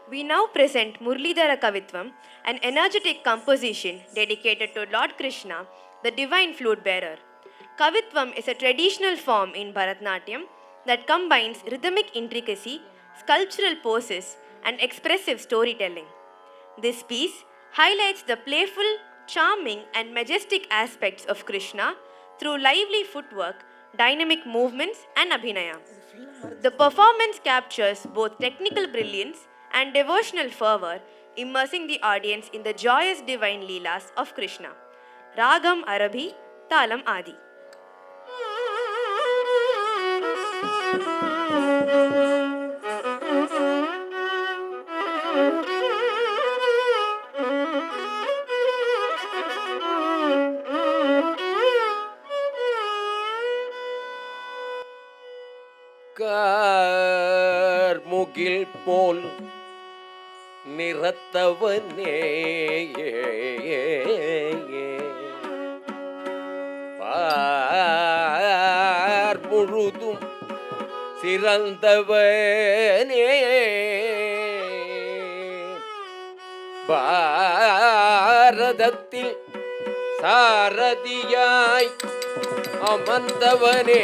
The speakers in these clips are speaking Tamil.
We now present Murlidhara Kavitvam, an energetic composition dedicated to Lord Krishna, the divine flute bearer. Kavitvam is a traditional form in Bharatanatyam that combines rhythmic intricacy, sculptural poses, and expressive storytelling. This piece highlights the playful, charming, and majestic aspects of Krishna through lively footwork, dynamic movements, and abhinaya. The performance captures both technical brilliance and devotional fervor, immersing the audience in the joyous divine leelas of Krishna. Ragam Arabhi, Talam Adi. கார்முகில் போல் நிறத்தவனே பார் முழுதும் சிறந்தவனே பாரதத்தில் சாரதியாய் அமர்ந்தவனே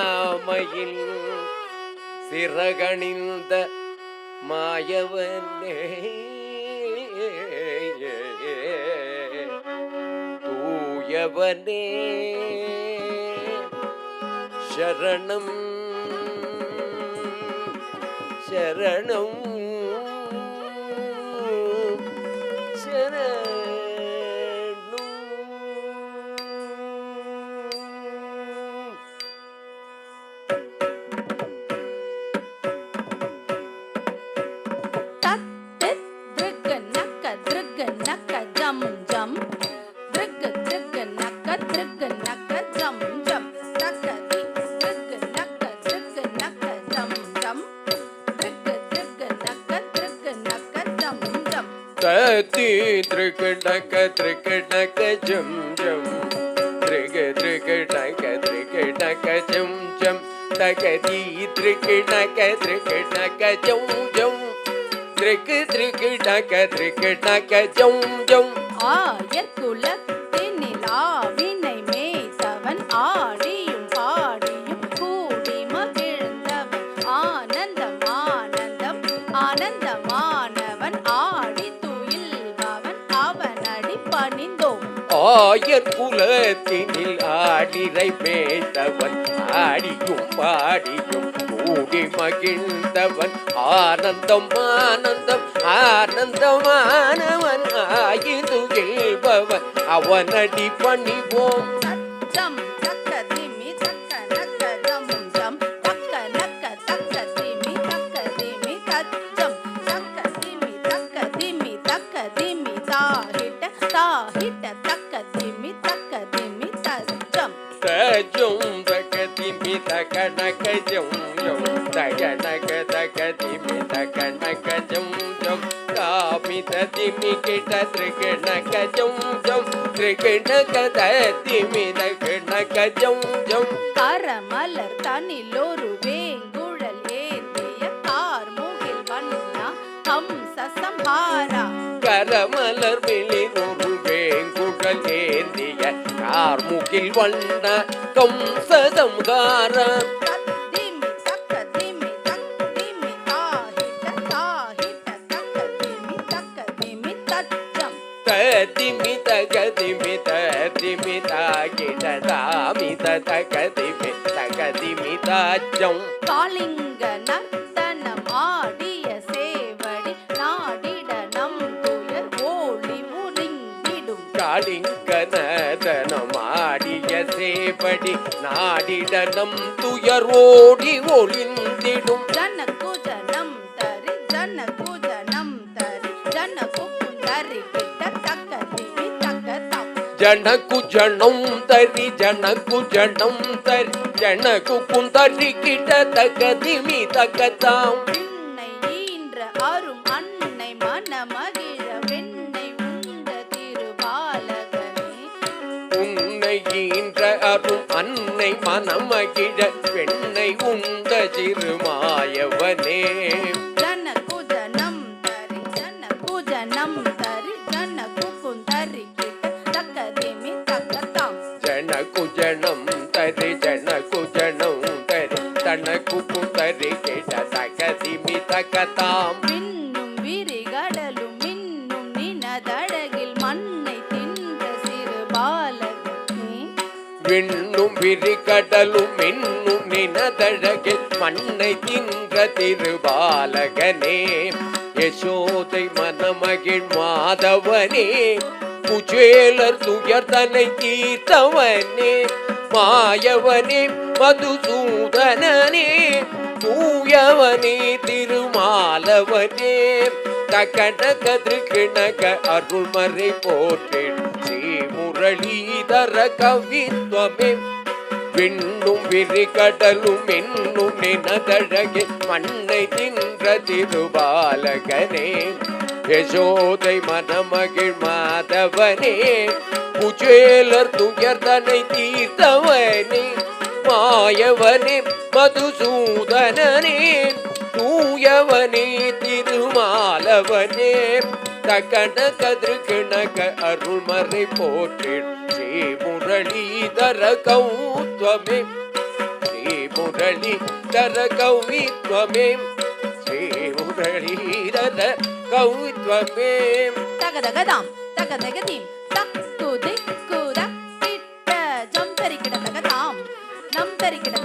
மாமையில் சிறகணிந்த மாயவனே தூயவனே சரணம் சரணம் தத்தி திரிகடக திரிகடக ஜம் ஜம் திரிக திரிகடக திரிகடக ஜம் ஜம் தகதி திரிகடக திரிகடக ஜம் ஜம் திரிக திரிகடக திரிகடக ஜம் ஜம் ஆயர் குலத்தினில் ஆவினை மேய்த்தவன் ஆடியும் பாடியும் கூடி மகிழ்ந்தவன் ஆனந்தம் ஆனந்தம் ஆனந்தமானவன் ஆடி துயில்பவன் அவனடி பணிந்தோம். ஆயர் குலத்தினில் ஆடிரை மேய்த்தவன் ஆடியும் பாடியும் கூடி மகிழ்ந்தவன் ஆனந்தம் ஆனந்தம் ஆனந்தமானவன் ஆயிதுகில்பவன் அவனடி பணிவோம். தச்சம் தக்க திமி தக்க நக்க ஜம் ஜம் தக்க நக்க தக்க திமி தக்க திமி தச்சம் தக்க திமி தக்க திமி தக்க திமி தாஹிட்ட தாஹிட்ட தக்க திமி தக்க திமி தச்சம் தஜம் தக திமி தக நக ஜம் ஜம் தக நக தக திமி தக நக ஜம் ஜம் காமித திமி கிட்ட திரிக நக ஜம் ஜம் திரிக நக த திமி தக நக ஜம் ஜம் கரமலர் தனிலொரு வேங்குழல் ஏந்திய கார்முகில் வண்ணா ஹம்ச சம்ஹாரா கரமலர் வெளிநொரு வேங்குழல் ஏந்திய கார்முகில் வண்ண கம்ச சம்ஹாரா திமி தக்க திமி தக்க திமி தாஹிட்ட தாஹிட்ட தக்க திமி தக்க திமி தச்சம் திமி தக திமி திமி தாகிட தாமி தக திமி தக திமி தாஜம் காளிங்க நர்த்தனம் ஆடிய சேவடி நாடிட நம் துயர் ஓடி உறிங்கிடும் காளிங்கனதனம் ஆடிய சேவடி நாடிடனம் துயர் ஓடி ஒளிந்திடும் ஜனகு ஜனம் தரி ஜனகு ஜனம் தரி ஜனகு குந்தரி கிட்ட தக்க திமி தக்க தம் ஜனகு ஜனம் தரி ஜனகு ஜனம் தரி ஜனகு குந்தரி கிட்ட தக திமி தக தாம் விண்ணை ஈன்ற அரும் அன்னை மனமகிழ வெண்ணை உண்ட திருபாலகனே உன்னை ஈன்ற அரு கடலும் அன்னை மனமகிழ வெண்ணை உண்ட சிறுமாயவனே ஜன குஜனம் தரி ஜன குஜனம் தரி ஜன குகுந்தரி கிட்ட தக்க திமி தக்கதாம் ஜன குஜனம் தரி ஜன குஜனம் தரி தன குகுந்தரி கிட்ட தக்க திமி தக்கதாம் மின்னும் விரிகடலும் மின்னும் நினதழகில் மண்ணை தின்ற சிறு பாலகனே விண்ணும் விரிகடலும் மின்னும் நினதழகில் மண்ணை தின்ற திருபாலகனே யசோதை மனமகிழ் மாதவனே குச்சேலர் துயர்தனை தீர்த்தவனே மாயவனே மதுசூதனனே தூயவனே திருமாலவனே தகன கதிர்கிணக அருள்மறை போற்றி ஸ்ரீ முரளீதர கவித்வமே விண்ணும் விரிகடலும் என்னும் நினதழகே மண்ணை தின்ற திருபாலகனே யசோதை மனமகிழ் மாதவனே குச்சேலர் துயர்தனை தீர்த்தவனே மாயவனே மதுசூதனனே தூயவனே திருமாலவனே தகன கதிர்கிணக அருள்மறை போற்றி ஸ்ரீ முரளீதர கௌத்வமே ஸ்ரீ முரளீதர கௌவித்வமே ஸ்ரீ முரளீதர கௌத்வமே தகதகதாம் தகதகதீம் தக்கு திக்கு தக்கிட்ட ஜம் தரிக்கிட தகதாம் நம் தரிக்கிட